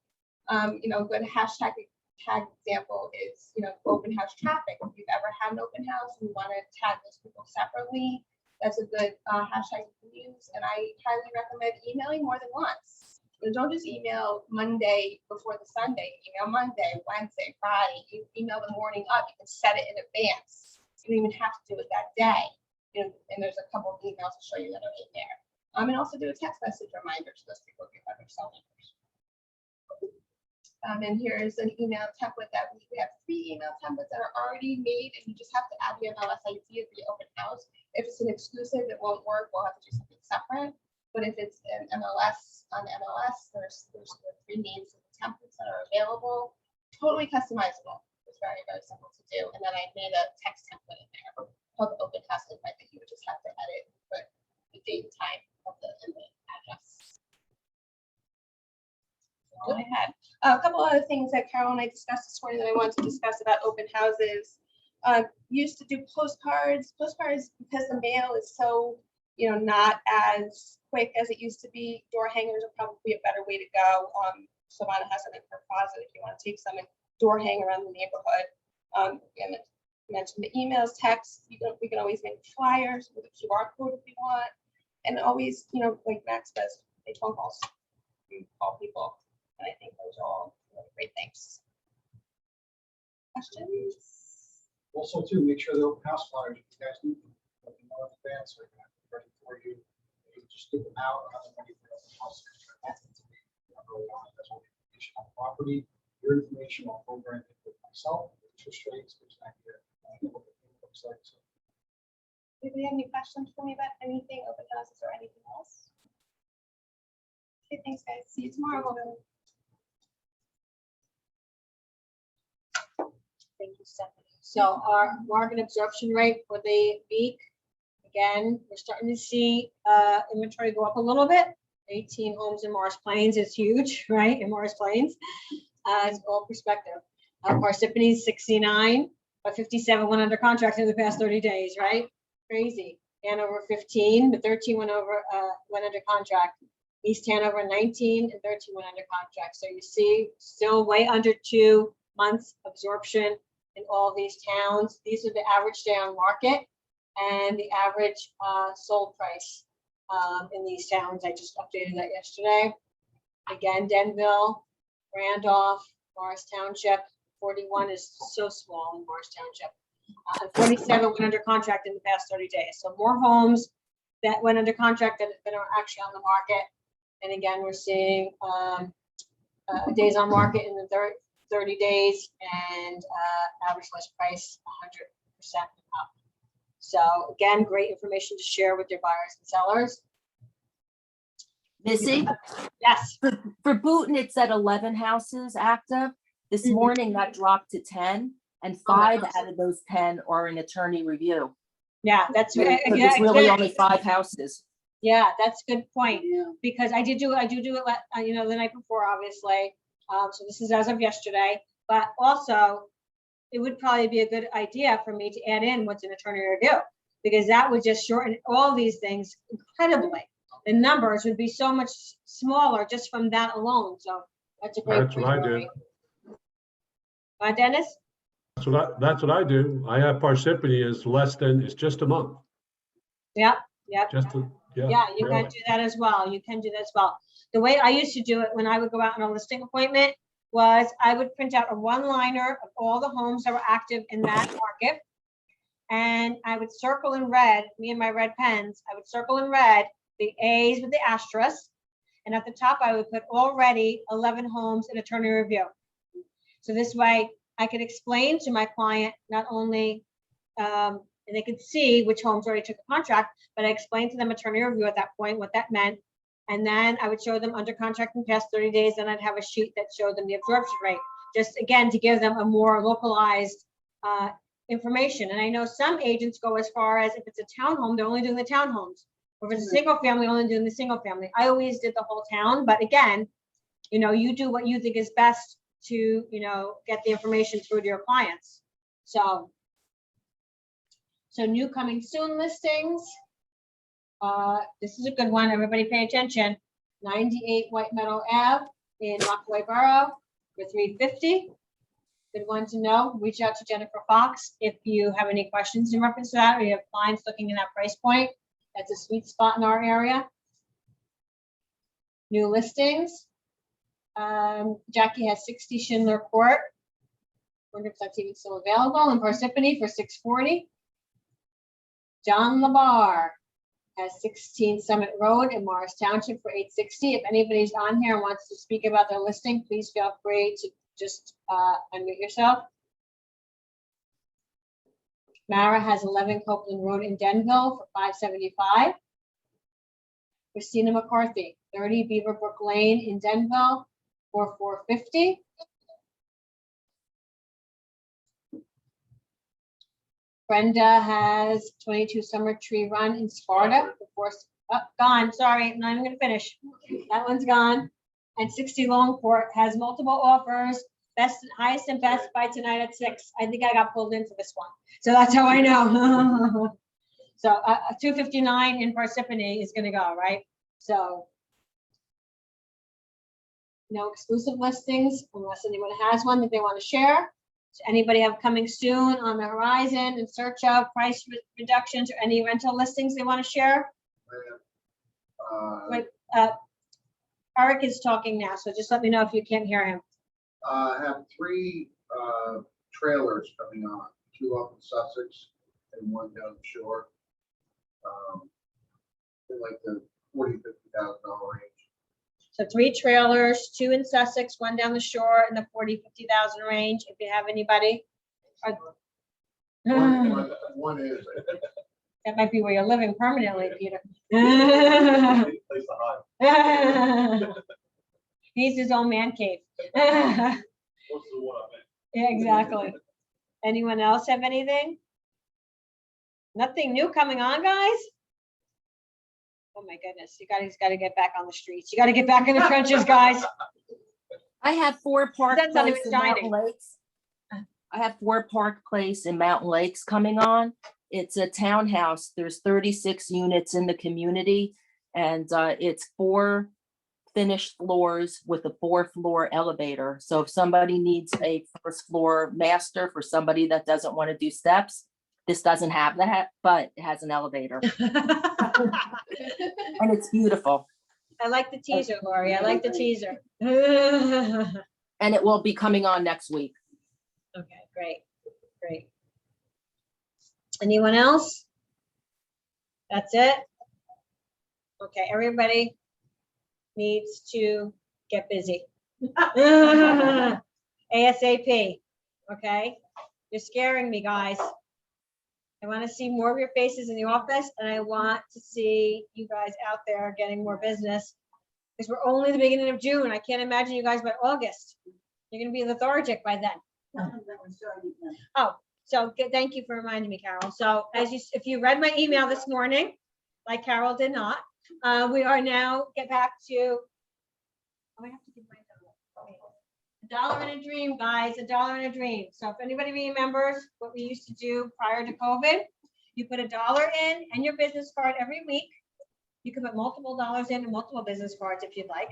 H: A good hashtag tag example is, open house traffic. If you've ever had an open house and you want to tag those people separately, that's a good hashtag you can use. And I highly recommend emailing more than once. Don't just email Monday before the Sunday. Email Monday, Wednesday, Friday. You email the morning up. You can set it in advance. You don't even have to do it that day. And there's a couple of emails to show you that are in there. And also do a text message reminder to those people who have their cell numbers. And here's an email template that we have 3 email templates that are already made, and you just have to add the MLS ID of the open house. If it's an exclusive, it won't work. We'll have to do something separate. But if it's an MLS on MLS, there's 3 names of the templates that are available. Totally customizable. It's very, very simple to do. And then I made a text template in there called open house invite that you would just have to edit and put the date and time of the address. That's all I had. A couple other things that Carol and I discussed this morning that I wanted to discuss about open houses. Used to do postcards. Postcards, because the mail is so, not as quick as it used to be. Door hangers are probably a better way to go. Savannah has them in her closet if you want to take some and door hang around the neighborhood. And mentioned the emails, texts. We can always make flyers with a QR code if you want, and always, like Max does, make phone calls. You call people, and I think those are all really great things. Questions?
C: Also, too, make sure the open house flyers, if you guys need them, let me know in advance, so I can have them ready for you. You can just give them out, or have them ready for the open house. Early on, that's all the information on the property, your information on program with myself, interest rates, which I hear, what it looks like. So
H: Do we have any questions for me about anything, open houses or anything else? Okay, thanks, guys. See you tomorrow.
A: Thank you, Stephanie. So our market absorption rate for the week, again, we're starting to see inventory go up a little bit. 18 homes in Morris Plains is huge, right? In Morris Plains, it's all perspective. Parsippany 69, but 57 went under contract in the past 30 days, right? Crazy. Hanover 15, but 13 went under contract. East Hanover 19 and 13 went under contract. So you see, still way under 2 months absorption in all these towns. These are the average day on market and the average sold price in these towns. I just updated that yesterday. Again, Denville, Randolph, Morris Township, 41 is so small in Morris Township. 47 went under contract in the past 30 days. So more homes that went under contract that are actually on the market. And again, we're seeing days on market in the 30 days and average list price 100% up. So again, great information to share with your buyers and sellers.
I: Missy,
A: Yes.
I: for Booton, it's at 11 houses active. This morning that dropped to 10, and 5 out of those 10 are in attorney review.
A: Yeah, that's
I: So it's really only 5 houses.
A: Yeah, that's a good point, because I do do it, the night before, obviously. So this is as of yesterday, but also it would probably be a good idea for me to add in what's an attorney review, because that would just shorten all these things incredibly. The numbers would be so much smaller just from that alone. So that's a great
D: That's what I do.
A: point. Dennis?
D: That's what I do. I have Parsippany is less than, it's just a month.
A: Yeah, yeah. Yeah, you can
D: really.
A: do that as well. You can do that as well. The way I used to do it when I would go out on a listing appointment was I would print out a one-liner of all the homes that were active in that market. And I would circle in red, me and my red pens, I would circle in red the A's with the asterisk. And at the top, I would put already 11 homes in attorney review. So this way I could explain to my client, not only, and they could see which homes already took a contract, but I explained to them attorney review at that point, what that meant. And then I would show them under contract in the past 30 days, and I'd have a sheet that showed them the absorption rate, just again, to give them a more localized information. And I know some agents go as far as if it's a townhome, they're only doing the townhomes. Or if it's a single family, only doing the single family. I always did the whole town, but again, you do what you think is best to, get the information through to your clients. So new coming soon listings. This is a good one. Everybody pay attention. 98 White Meadow Ave in Rockaway Borough for $350. Good one to know. Reach out to Jennifer Fox if you have any questions in reference to that, or you have clients looking in that price point. That's a sweet spot in our area. New listings. Jackie has 60 Schindler Court. Wonder if that's even still available in Parsippany for $640. John Labar has 16 Summit Road in Morris Township for $860. If anybody's on here and wants to speak about their listing, please feel free to just unmute yourself. Mara has 11 Copeland Road in Denville for $575. Christina McCarthy, 30 Beaverbrook Lane in Denville for $450. Brenda has 22 Summer Tree Run in Sparta for gone. Sorry, I'm not even gonna finish. That one's gone. And 60 Longport has multiple offers. Highest and best by tonight at 6. I think I got pulled into this one. So that's how I know. So 259 in Parsippany is gonna go, right? So no exclusive listings unless anyone has one that they want to share. Does anybody have coming soon on the horizon in search of price reductions or any rental listings they want to share? Wait, Eric is talking now, so just let me know if you can't hear him.
G: I have 3 trailers coming on, 2 up in Sussex and 1 down the shore. In like the $40,000 to $50,000 range.
A: So 3 trailers, 2 in Sussex, 1 down the shore in the 40, 50,000 range. If you have anybody.
G: One is.
A: That might be where you're living permanently, Peter.
G: Place to hide.
A: He's his own man cave.
G: Most of the one I'm in.
A: Yeah, exactly. Anyone else have anything? Nothing new coming on, guys? Oh my goodness, you guys got to get back on the streets. You got to get back in the trenches, guys.
I: I have 4 Park
A: That's not
I: Place
A: even
I: in Mountain
A: dining.
I: Lakes. I have 4 Park Place in Mountain Lakes coming on. It's a townhouse. There's 36 units in the community, and it's 4 finished floors with a 4-floor elevator. So if somebody needs a 1st floor master for somebody that doesn't want to do steps, this doesn't have that, but it has an elevator. And it's beautiful.
A: I like the teaser, Lori. I like the teaser.
I: And it will be coming on next week.
A: Okay, great, great. Anyone else? That's it? Okay, everybody needs to get busy. ASAP, okay? You're scaring me, guys. I want to see more of your faces in the office, and I want to see you guys out there getting more business. Because we're only the beginning of June. I can't imagine you guys by August. You're gonna be lethargic by then. Oh, so thank you for reminding me, Carol. So if you read my email this morning, like Carol did not, we are now get back to. Oh, I have to give my $1 in a dream, guys, $1 in a dream. So if anybody remembers what we used to do prior to COVID, you put $1 in and your business card every week. You can put multiple dollars in and multiple business cards if you'd like.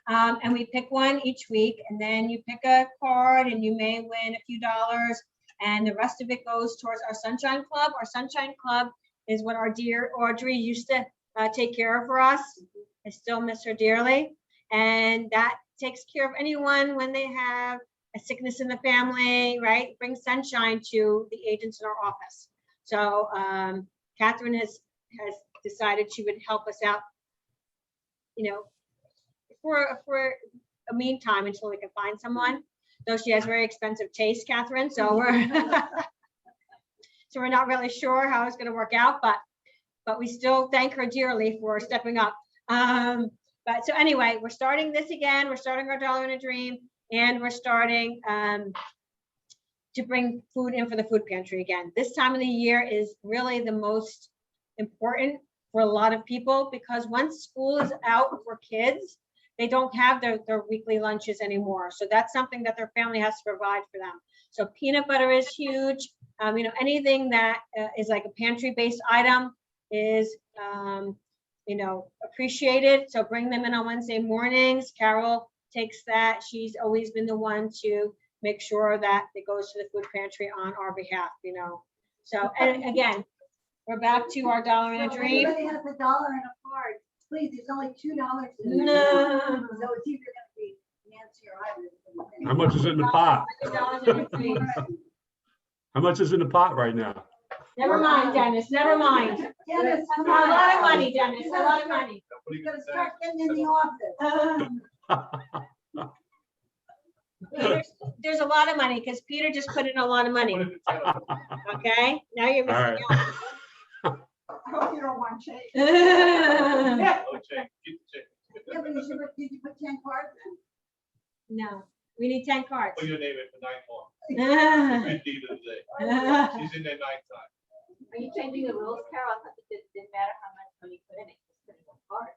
A: And we pick one each week, and then you pick a card and you may win a few dollars, and the rest of it goes towards our Sunshine Club. Our Sunshine Club is what our dear Audrey used to take care of for us. I still miss her dearly. And that takes care of anyone when they have a sickness in the family, right? Brings sunshine to the agents in our office. So Catherine has decided she would help us out, you know, for a meantime until we can find someone. Though she has very expensive taste, Catherine, so we're so we're not really sure how it's going to work out, but we still thank her dearly for stepping up. But so anyway, we're starting this again. We're starting our Dollar and a Dream, and we're starting to bring food in for the food pantry again. This time of the year is really the most important for a lot of people, because once school is out for kids, they don't have their weekly lunches anymore. So that's something that their family has to provide for them. So peanut butter is huge. You know, anything that is like a pantry-based item is, you know, appreciated. So bring them in on Wednesday mornings. Carol takes that. She's always been the one to make sure that it goes to the food pantry on our behalf, you know. So, and again, we're back to our Dollar and a
F: So if
A: Dream.
F: anybody has $1 in a card, please, there's only $2 in there.
A: No.
F: So it's either gonna be Nancy or I.
D: How much is in the pot?
A: Dollars and a Dream.
D: How much is in the pot right now?
A: Never mind, Dennis, never mind.
F: Dennis,
A: A
F: come on.
A: lot of money, Dennis, a lot of money.
F: You gotta start getting in the office.
A: There's a lot of money because Peter just put in a lot of money. Okay, now you're
D: All
A: missing
D: right.
A: out.
E: I hope you don't want change.
F: Yeah, but did you put 10 cards in?
A: No, we need 10 cards.
J: Put your name in for 9 more. 50 to the day. She's in there 9 times.
B: Are you changing the rules, Carol? I thought it didn't matter how much money you put in it, just put in one card.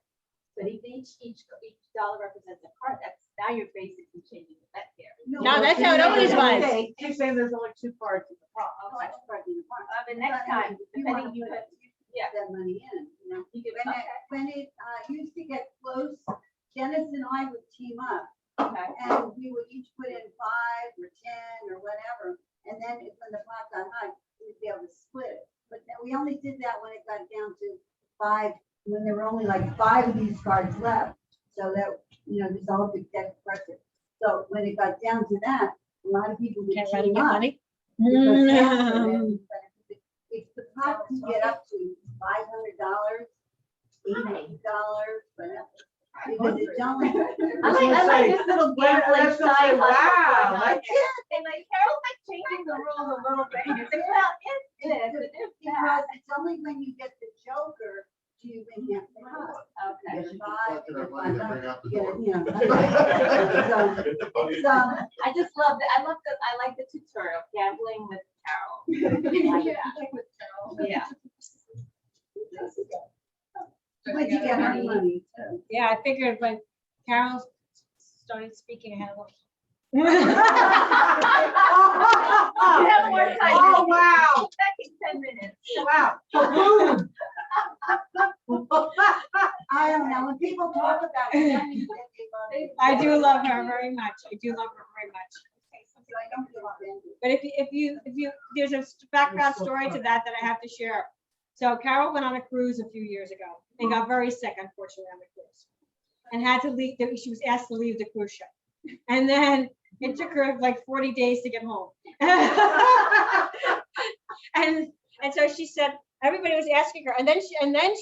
B: But if each dollar represents a card, that's, now you're basically changing the bet here.
A: No, that's how it always was.
E: She's saying there's only 2 cards in the pot.
F: Oh, that's part in the card.
B: But next time,
F: You wanna
B: depending you
F: put-
B: put, yeah.
F: That money in, you know?
B: You give,
F: When it used to get close, Dennis and I would team up,
B: okay.
F: and we would each put in 5 or 10 or whatever. And then when the pot got high, we'd be able to split it. But then we only did that when it got down to 5, when there were only like 5 of these cards left. So that, you know, there's a whole big deck of cards. So when it got down to that, a lot of people would
A: Can't run and
F: team
A: get
F: up.
A: money.
F: because after that, if the pot can get up to $500, $800, whatever. Because it's only.
B: I like this little gambling side
E: Wow.
B: hustle.
E: Like,
B: And like Carol's like changing the rules a little bit. And it's like, well, it's this, and it's
F: Because
B: that.
F: it's only when you get the joker do you enhance the pot.
B: Okay.
G: Yeah, she just collected our money to bring out the door.
F: Yeah.
J: Get the money.
F: So,
B: I just love it. I like the tutorial, gambling with Carol. I like that. Yeah.
F: but you get her money too.
A: Yeah, I figured when Carol started speaking, I had a little.
B: You have more time.
E: Oh, wow.
B: Back in 10 minutes.
E: Wow.
F: I don't know, when people talk about it, I mean, they love it.
A: I do love her very much. I do love her very much.
F: So I don't feel offended.
A: But if you, there's a background story to that I have to share. So Carol went on a cruise a few years ago and got very sick, unfortunately, on the cruise. And had to leave, she was asked to leave the cruise ship. And then it took her like 40 days to get home. And so she said, everybody was asking her, and then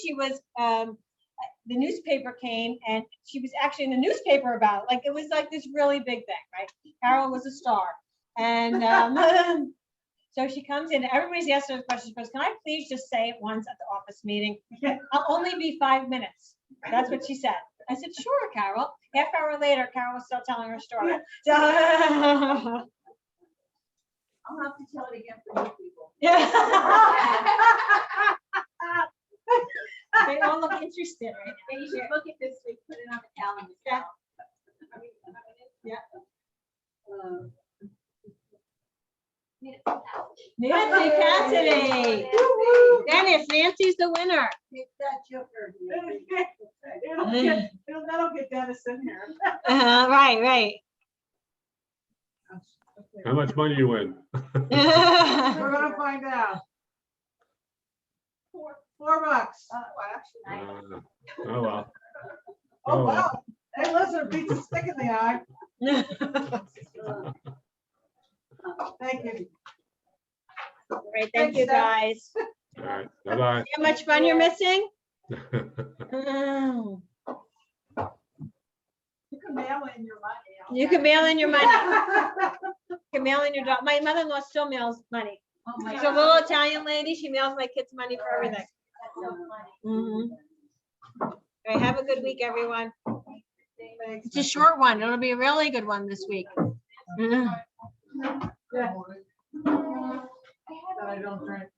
A: she was, the newspaper came and she was actually in the newspaper about it. Like, it was like this really big thing, right? Carol was a star. And so she comes in, everybody's asking her questions, goes, can I please just say it once at the office meeting? I'll only be 5 minutes. That's what she said. I said, sure, Carol. Half hour later, Carol was still telling her story. So,
F: I'll have to tell it again for new people.
A: yeah. They all look interested right now.
B: Yeah, you should look at this week, put it on the calendar.
A: Yeah. Nancy Cassidy. Dennis, Nancy's the winner.
F: It's that joker.
E: That'll get Dennis in here.
A: Right.
D: How much money you win?
E: We're gonna find out. $4.
D: Oh, well.
E: Oh, wow. Hey, listen, beats a stick in the eye. Thank you.
A: All right, thank you,
E: Thanks,
A: guys.
D: All right, bye-bye.
A: See how much fun you're missing? Oh,
E: You can mail in your money.
A: you can mail in your money. You can mail in your dog. My mother-in-law still mails money. She's a little Italian lady. She mails my kids money for everything.
B: That's so funny.
A: Mhm. All right, have a good week, everyone.
E: Thanks.
A: It's a short one. It'll be a really good one this week. Mhm.
E: Yeah. That I don't drink.